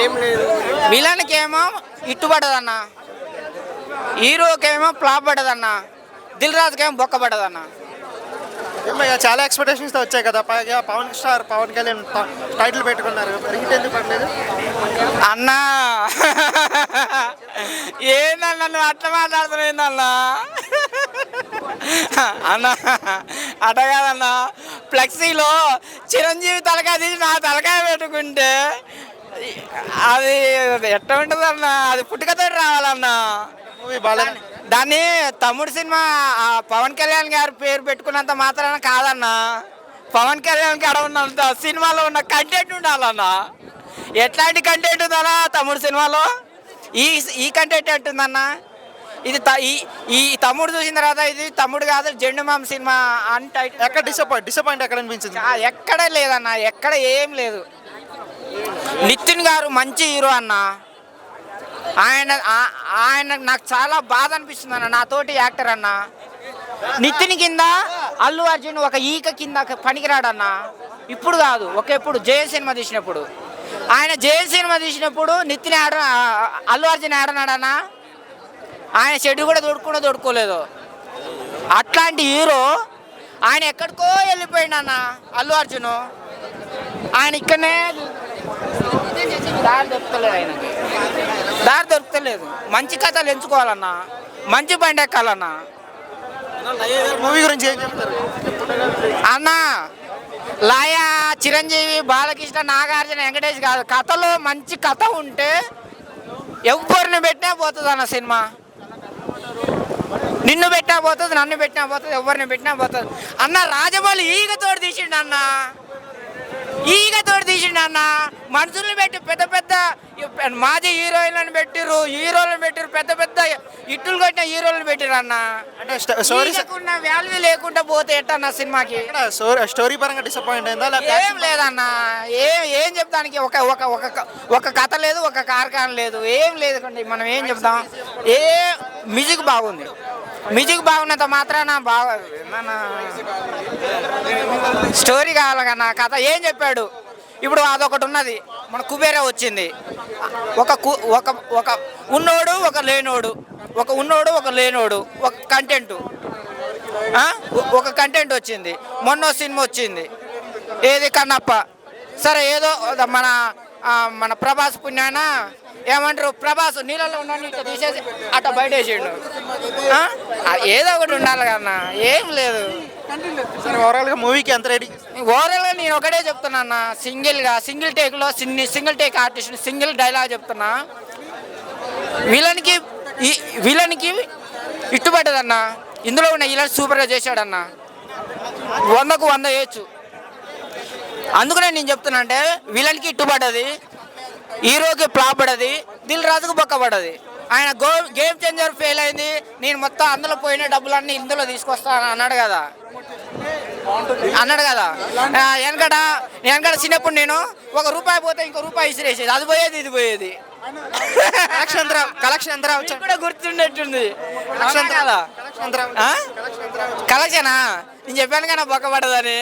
ఏం లేదు. విలన్కేమో ఇట్టుబడదన్న, హీరోకేమో ఫ్లాప్ పడదన్న, దిల్ రాజుకేమో బొక్క పడదన్న. ఏమయ్యా చాలా ఎక్స్పెక్టేషన్స్ వచ్చాయి కదా, పైగా పవన్ కళ్యాణ్ టైటిల్ పెట్టుకున్నారు, మరి హిట్ ఎందుకు పడలేదు? అన్నా ఏందన్నా నువ్వు అట్లా మాట్లాడుతున్నావు ఏందన్నా? అన్న అట కాదన్నా, ఫ్లెక్సీలో చిరంజీవి తలకాయ తీసి నా తలకాయ పెట్టుకుంటే అది ఎట్లా ఉంటుందన్న? అది పుట్టుకతో రావాలన్నా. మూవీ బాగాలేదు. దాన్ని తమ్ముడు సినిమా పవన్ కళ్యాణ్ గారి పేరు పెట్టుకున్నంత మాత్రాన కాదన్నా. పవన్ కళ్యాణ్కి అక్కడ ఉన్నంత సినిమాలో ఉన్న కంటెంట్ ఉండాలన్నా. ఎట్లాంటి కంటెంట్ ఉందన్నా తమ్ముడు సినిమాలో? ఈ ఈ కంటెంట్ ఉంటుందన్నా. ఇది ఈ తమ్ముడు చూసిన తర్వాత ఇది తమ్ముడు కాదు జెండు మామ సినిమా అంటే ఎక్కడ డిసప్పాయింట్ ఎక్కడ అనిపించింది? ఎక్కడ లేదన్నా, ఎక్కడ ఏం లేదు. నితిన్ గారు మంచి హీరో అన్న. ఆయన నాకు చాలా బాధ అనిపిస్తుంది అన్న, నాతోటి యాక్టర్ అన్న. నితిన్ కింద అల్లు అర్జున్ ఒక ఈక కింద పనికిరాడన్న. ఇప్పుడు కాదు, ఎప్పుడు జయ సినిమా తీసినప్పుడు, ఆయన జయ సినిమా తీసినప్పుడు నితిన్ అల్లు అర్జున్ ఆడనాడన్న. ఆయన షెడ్ కూడా దొడుకోలేదు. అట్లాంటి హీరో ఆయన ఎక్కడికో వెళ్ళిపోయిండు అన్న అల్లు అర్జున్. ఆయన ఇక్కడనే దారి దొరుకుతలేదు, ఆయనకి దారి దొరుకుతలేదు. మంచి కథలు ఎంచుకోవాలన్నా, మంచి బండి ఎక్కాలన్నా. మూవీ గురించి ఏం చెప్తారు అన్న? లాయా చిరంజీవి, బాలకృష్ణ, నాగార్జున, వెంకటేష్ కాదు, కథలో మంచి కథ ఉంటే ఎవరిని పెట్టినా పోతుంది అన్న సినిమా. నిన్ను పెట్టినా పోతుంది, నన్ను పెట్టినా పోతుంది, ఎవరిని పెట్టినా పోతుంది అన్న. రాజమౌళి ఈగతోడు తీసిండు అన్న, ఈగతోడు తీసిండు అన్న. మనుషుల్ని పెట్టి పెద్ద పెద్ద మాజీ హీరోయిన్లను పెట్టిరు, పెద్ద పెద్ద ఇట్టులు కొట్టిన హీరోలను పెట్టిరు అన్న. అంటే స్టోరీ వాల్యూ లేకుండా పోతే ఎట్టన్న సినిమాకి? స్టోరీ పరంగా డిసప్పాయింట్ అయిందా? ఏం లేదన్న, ఏం చెప్తానికి ఒక కథ లేదు, ఒక కార్ఖాన లేదు, ఏం లేదు. మనం ఏం చెప్తాం? మ్యూజిక్ బాగుంది, మ్యూజిక్ బాగున్నంత మాత్రాన స్టోరీ కావాలి కన్నా. కథ ఏం చెప్పాడు? ఇప్పుడు అదొకటి ఉన్నది, మన కుబేరా వచ్చింది. ఒక ఉన్నోడు, ఒక లేనోడు, ఒక లేనోడు, ఒక కంటెంట్ వచ్చింది. మొన్న సినిమా వచ్చింది, ఏది కన్నప్ప. సరే, ఏదో మన ప్రభాస్ పుణ్యాన ఏమంటారు, ప్రభాస్ నీళ్ళలో ఉన్నాడు ఇట్లా తీసేసి అట్లా బయట వేసిండు. ఏదో ఒకటి ఉండాలి కన్నా, ఏం లేదు. ఓవరాల్గా మూవీకి ఎంత రేటింగ్? ఓవరాల్గా నేను ఒకటే చెప్తున్నా, సింగిల్ టేక్లో single take artist single dialogue చెప్తున్నా. విలన్కి ఇట్టుబడ్డదన్న. ఇందులో ఉన్న విలన్ సూపర్గా చేశాడన్న, 100కు 100 వేయచ్చు. అందుకనే నేను చెప్తున్నా, అంటే విలన్కి ఇట్టుబడ్డది, హీరోకి ఫ్లాప్ పడ్డది, దిల్ రాజుకు బొక్క పడ్డది. ఆయన గేమ్ చేంజర్ ఫెయిల్ అయింది. నేను మొత్తం అందులో పోయిన డబ్బులన్నీ ఇందులో తీసుకొస్తాను అన్నాడు కదా. వెనకడ చిన్నప్పుడు నేను ₹1 పోతే ఇంకో రూపాయి ఇసిరేసేది, అది పోయేది ఇది పోయేది. కలెక్షన్ ఎంత కూడా గుర్తుండేట్టుంది కదా. కలెక్షనా? నేను చెప్పాను కదా బొక్క పడ్డదని.